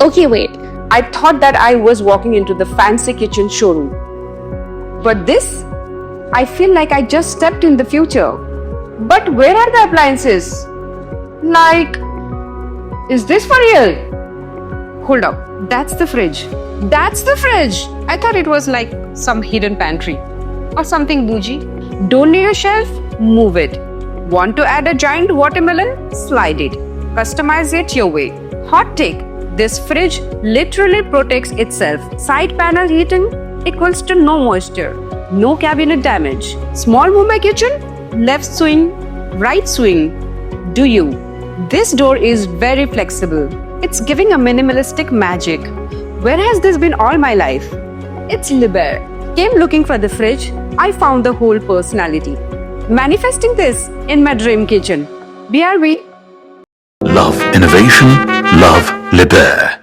Okay, wait. I thought that I was walking into the fancy kitchen showroom. But this? I feel like I just stepped in the future. But where are the appliances? Like, is this for real? Hold up, that's the fridge. That's the fridge! I thought it was like some hidden pantry or something bougie. Don't need a shelf? Move it. Want to add a giant watermelon? Slide it. Customize it your way. Hot take. This fridge literally protects itself. Side panel heating equals to no moisture. No cabinet damage. Small move my kitchen? Left swing, right swing. Do you? This door is very flexible. It's giving a minimalistic magic. Where has this been all my life? It's Leibher. Came looking for the fridge. I found the whole personality. Manifesting this in my dream kitchen. BRB. Love innovation, love Leibher.